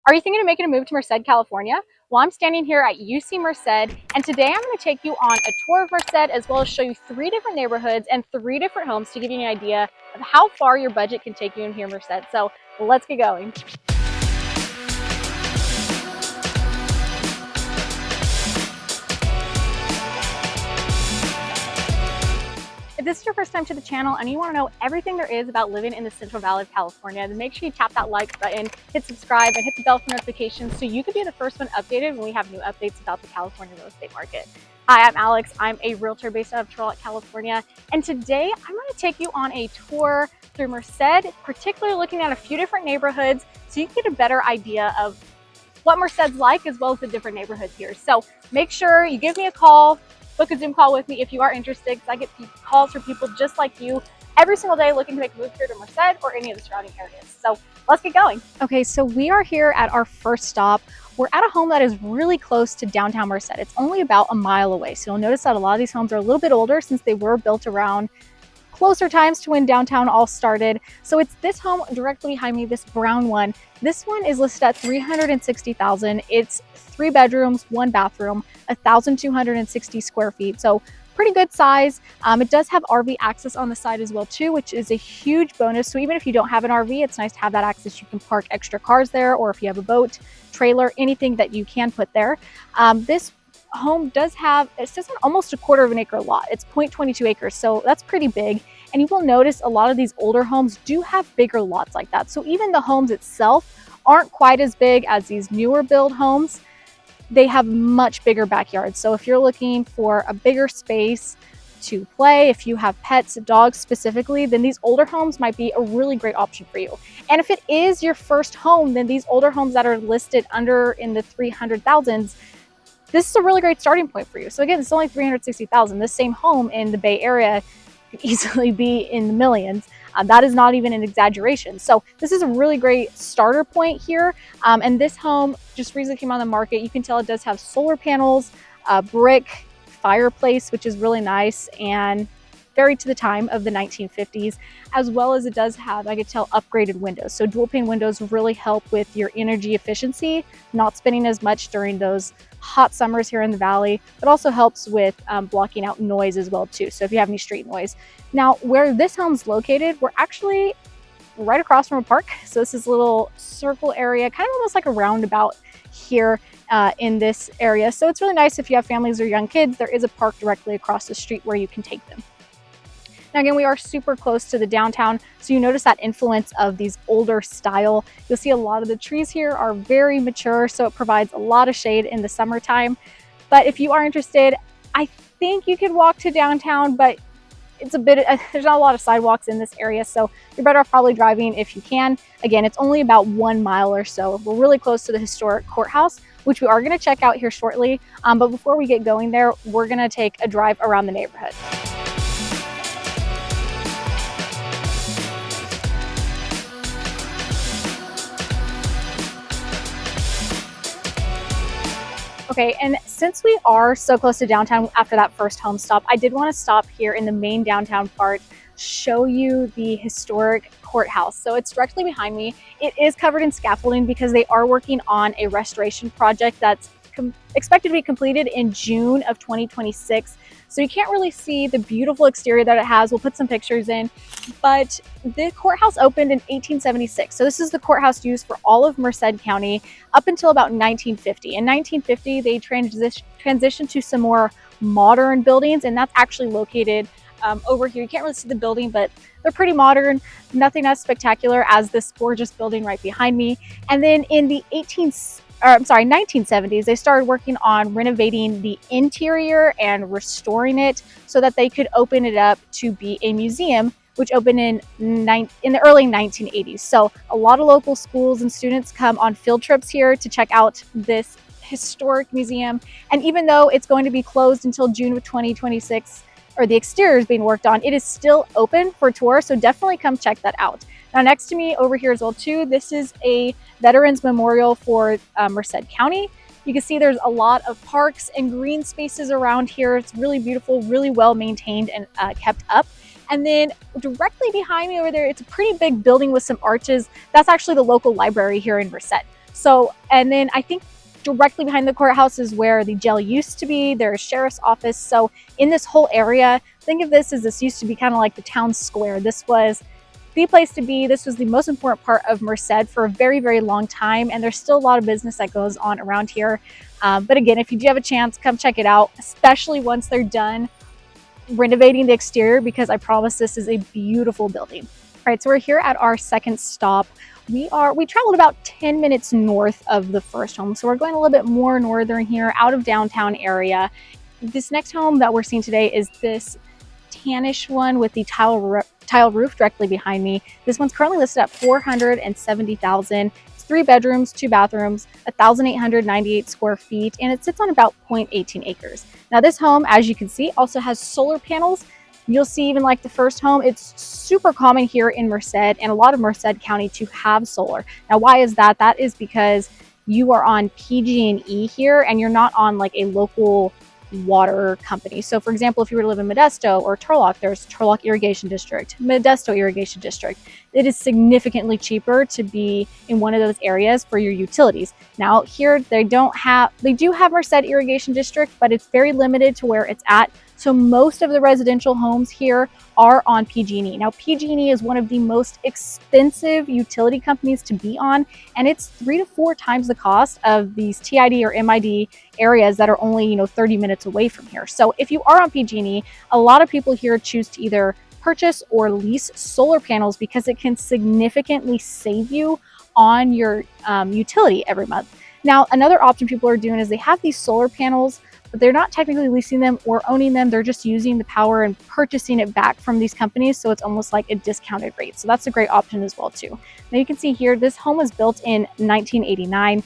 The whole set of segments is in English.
Are you thinking of making a move to Merced, California? Well, I'm standing here at UC Merced, and today I'm going to take you on a tour of Merced as well as show you 3 different neighborhoods and 3 different homes to give you an idea of how far your budget can take you in here in Merced. So let's get going. If this is your first time to the channel and you want to know everything there is about living in the Central Valley of California, then make sure you tap that like button, hit subscribe, and hit the bell for notifications so you can be the first one updated when we have new updates about the California real estate market. Hi, I'm Alex. I'm a realtor based out of Charlotte, California, and today I'm going to take you on a tour through Merced, particularly looking at a few different neighborhoods so you can get a better idea of what Merced's like as well as the different neighborhoods here. So make sure you give me a call, book a Zoom call with me if you are interested, because I get calls from people just like you every single day looking to make a move here to Merced or any of the surrounding areas. So let's get going. Okay, so we are here at our first stop. We're at a home that is really close to downtown Merced. It's only about a mile away. So you'll notice that a lot of these homes are a little bit older since they were built around closer times to when downtown all started. So it's this home directly behind me, this brown one. This one is listed at $360,000. It's 3 bedrooms, 1 bathroom, 1,260 square feet. So pretty good size. It does have RV access on the side as well too, which is a huge bonus. So even if you don't have an RV, it's nice to have that access. You can park extra cars there, or if you have a boat, trailer, anything that you can put there. This home does have, it says on almost a 1/4 acre lot. It's 0.22 acres, so that's pretty big. And you will notice a lot of these older homes do have bigger lots like that. So even the homes itself aren't quite as big as these newer build homes. They have much bigger backyards. So if you're looking for a bigger space to play, if you have pets, dogs specifically, then these older homes might be a really great option for you. And if it is your first home, then these older homes that are listed under in the 300,000s, this is a really great starting point for you. So again, it's only 360,000. This same home in the Bay Area could easily be in the millions. That is not even an exaggeration. So this is a really great starter point here. And this home just recently came on the market. You can tell it does have solar panels, brick fireplace, which is really nice and very to the time of the 1950s, as well as it does have, I could tell, upgraded windows. So dual pane windows really help with your energy efficiency, not spending as much during those hot summers here in the valley, but also helps with blocking out noise as well too. So if you have any street noise. Now, where this home's located, we're actually right across from a park. So this is a little circle area, kind of almost like a roundabout here in this area. So it's really nice if you have families or young kids. There is a park directly across the street where you can take them. Now again, we are super close to the downtown, so you notice that influence of these older style. You'll see a lot of the trees here are very mature, so it provides a lot of shade in the summertime. But if you are interested, I think you could walk to downtown, but it's a bit, there's not a lot of sidewalks in this area, so you're better off probably driving if you can. Again, it's only about 1 mile or so. We're really close to the historic courthouse, which we are going to check out here shortly. But before we get going there, we're going to take a drive around the neighborhood. Okay, and since we are so close to downtown after that first home stop, I did want to stop here in the main downtown part, show you the historic courthouse. So it's directly behind me. It is covered in scaffolding because they are working on a restoration project that's expected to be completed in June of 2026. So you can't really see the beautiful exterior that it has. We'll put some pictures in, but the courthouse opened in 1876. So this is the courthouse used for all of Merced County up until about 1950. In 1950, they transitioned to some more modern buildings, and that's actually located over here. You can't really see the building, but they're pretty modern, nothing as spectacular as this gorgeous building right behind me. And then in the 1970s, they started working on renovating the interior and restoring it so that they could open it up to be a museum, which opened in the early 1980s. So a lot of local schools and students come on field trips here to check out this historic museum. And even though it's going to be closed until June of 2026, or the exterior is being worked on, it is still open for tours. So definitely come check that out. Now next to me over here as well too, this is a Veterans Memorial for Merced County. You can see there's a lot of parks and green spaces around here. It's really beautiful, really well maintained and kept up. And then directly behind me over there, it's a pretty big building with some arches. That's actually the local library here in Merced. So, and then I think directly behind the courthouse is where the jail used to be. There's a sheriff's office. So in this whole area, think of this as this used to be kind of like the town square. This was the place to be. This was the most important part of Merced for a very, very long time. And there's still a lot of business that goes on around here. But again, if you do have a chance, come check it out, especially once they're done renovating the exterior, because I promise this is a beautiful building. All right, so we're here at our second stop. We traveled about 10 minutes north of the first home. So we're going a little bit more northern here, out of downtown area. This next home that we're seeing today is this tannish one with the tile roof directly behind me. This one's currently listed at $470,000. It's 3 bedrooms, 2 bathrooms, 1,898 square feet, and it sits on about 0.18 acres. Now this home, as you can see, also has solar panels. You'll see, even like the first home, it's super common here in Merced and a lot of Merced County to have solar. Now, why is that? That is because you are on PG&E here and you're not on like a local water company. So for example, if you were to live in Modesto or Turlock, there's Turlock Irrigation District, Modesto Irrigation District. It is significantly cheaper to be in one of those areas for your utilities. Now here they do have Merced Irrigation District, but it's very limited to where it's at. So most of the residential homes here are on PG&E. Now PG&E is one of the most expensive utility companies to be on, and it's 3 to 4 times the cost of these TID or MID areas that are only 30 minutes away from here. So if you are on PG&E, a lot of people here choose to either purchase or lease solar panels because it can significantly save you on your utility every month. Now another option people are doing is they have these solar panels, but they're not technically leasing them or owning them. They're just using the power and purchasing it back from these companies. So it's almost like a discounted rate. So that's a great option as well too. Now you can see here, this home was built in 1989.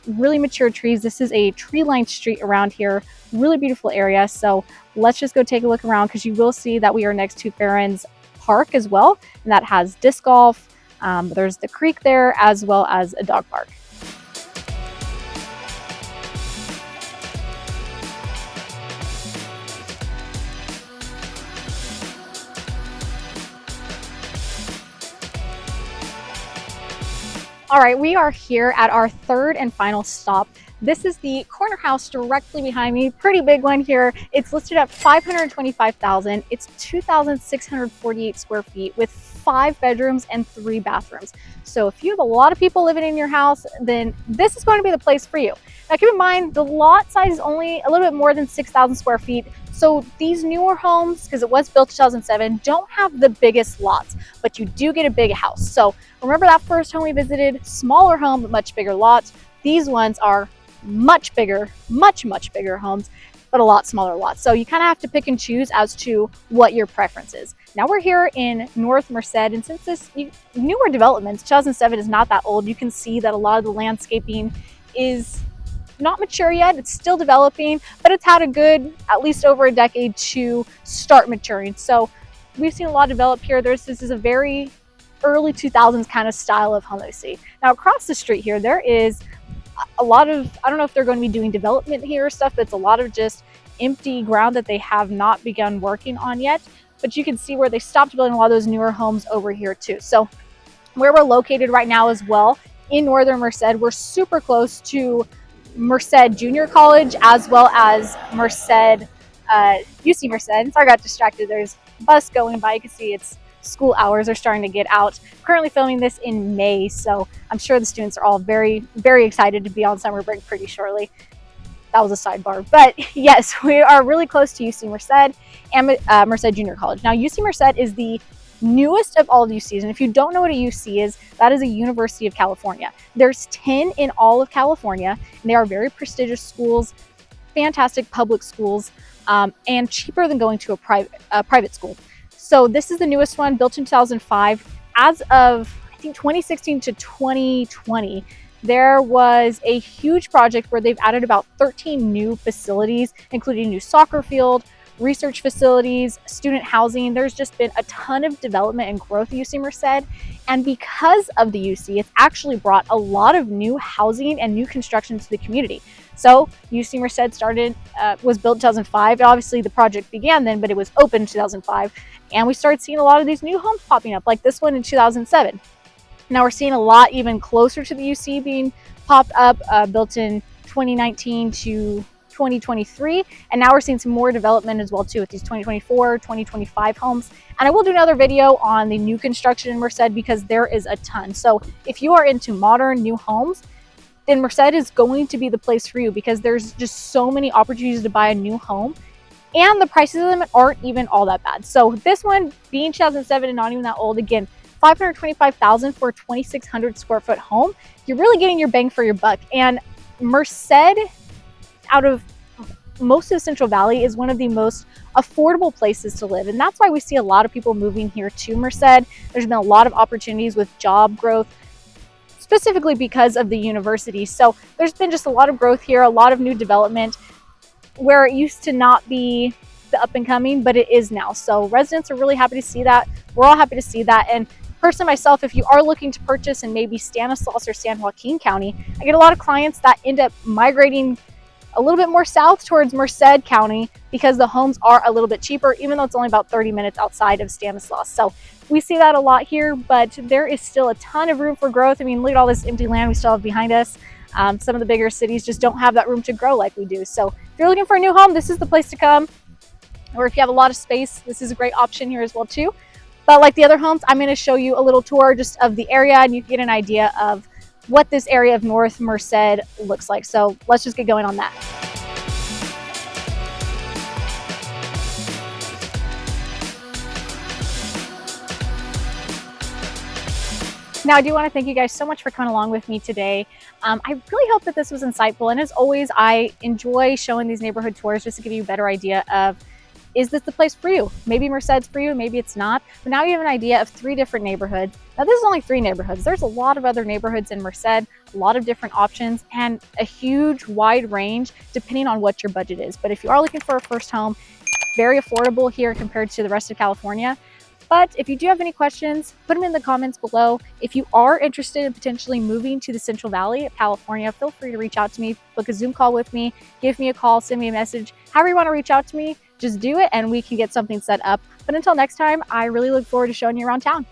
Really mature trees. This is a tree-lined street around here. Really beautiful area. So let's just go take a look around, because you will see that we are next to Barron's Park as well. And that has disc golf. There's the creek there, as well as a dog park. All right, we are here at our third and final stop. This is the corner house directly behind me. Pretty big one here. It's listed at $525,000. It's 2,648 square feet with 5 bedrooms and 3 bathrooms. So if you have a lot of people living in your house, then this is going to be the place for you. Now keep in mind, the lot size is only a little bit more than 6,000 square feet. So these newer homes, because it was built in 2007, don't have the biggest lots, but you do get a big house. So remember that first home we visited, smaller home, but much bigger lots. These ones are much bigger, much bigger homes, but a lot smaller lots. So you kind of have to pick and choose as to what your preference is. Now we're here in North Merced, and since this newer developments, 2007 is not that old, you can see that a lot of the landscaping is not mature yet. It's still developing, but it's had a good, at least over a decade to start maturing. So we've seen a lot develop here. This is a very early 2000s kind of style of home that we see. Now across the street here, there is a lot of, I don't know if they're going to be doing development here or stuff, but it's a lot of just empty ground that they have not begun working on yet. But you can see where they stopped building a lot of those newer homes over here too. So where we're located right now as well, in Northern Merced, we're super close to Merced Junior College, as well as Merced, UC Merced. Sorry, I got distracted. There's a bus going by. You can see it's school hours are starting to get out. Currently filming this in May, so I'm sure the students are all very, very excited to be on summer break pretty shortly. That was a sidebar, but yes, we are really close to UC Merced and Merced Junior College. Now, UC Merced is the newest of all of UCs, and if you don't know what a UC is, that is a University of California. There's 10 in all of California, and they are very prestigious schools, fantastic public schools, and cheaper than going to a private school. So this is the newest one, built in 2005. As of, I think, 2016 to 2020, there was a huge project where they've added about 13 new facilities, including a new soccer field, research facilities, student housing. There's just been a ton of development and growth at UC Merced. And because of the UC, it's actually brought a lot of new housing and new construction to the community. So UC Merced was built in 2005. Obviously the project began then, but it was open in 2005. And we started seeing a lot of these new homes popping up, like this one in 2007. Now we're seeing a lot even closer to the UC being popped up, built in 2019 to 2023, and now we're seeing some more development as well too with these 2024, 2025 homes. And I will do another video on the new construction in Merced because there is a ton. So if you are into modern new homes, then Merced is going to be the place for you because there's just so many opportunities to buy a new home, and the prices of them aren't even all that bad. So this one being 2007 and not even that old, again, $525,000 for a 2,600 square foot home. You're really getting your bang for your buck. And Merced, out of most of the Central Valley, is one of the most affordable places to live. And that's why we see a lot of people moving here to Merced. There's been a lot of opportunities with job growth, specifically because of the university. So there's been just a lot of growth here, a lot of new development where it used to not be the up and coming, but it is now. So residents are really happy to see that. We're all happy to see that. And personally myself, if you are looking to purchase in maybe Stanislaus or San Joaquin County, I get a lot of clients that end up migrating a little bit more south towards Merced County because the homes are a little bit cheaper, even though it's only about 30 minutes outside of Stanislaus. So we see that a lot here, but there is still a ton of room for growth. I mean, look at all this empty land we still have behind us. Some of the bigger cities just don't have that room to grow like we do. So if you're looking for a new home, this is the place to come. Or if you have a lot of space, this is a great option here as well too. But like the other homes, I'm going to show you a little tour just of the area, and you can get an idea of what this area of North Merced looks like. So let's just get going on that. Now, I do want to thank you guys so much for coming along with me today. I really hope that this was insightful. And as always, I enjoy showing these neighborhood tours just to give you a better idea of, is this the place for you? Maybe Merced's for you, maybe it's not. But now you have an idea of 3 different neighborhoods. Now, this is only 3 neighborhoods. There's a lot of other neighborhoods in Merced, a lot of different options, and a huge wide range depending on what your budget is. But if you are looking for a first home, very affordable here compared to the rest of California. But if you do have any questions, put them in the comments below. If you are interested in potentially moving to the Central Valley of California, feel free to reach out to me, book a Zoom call with me, give me a call, send me a message. However you want to reach out to me, just do it and we can get something set up. But until next time, I really look forward to showing you around town.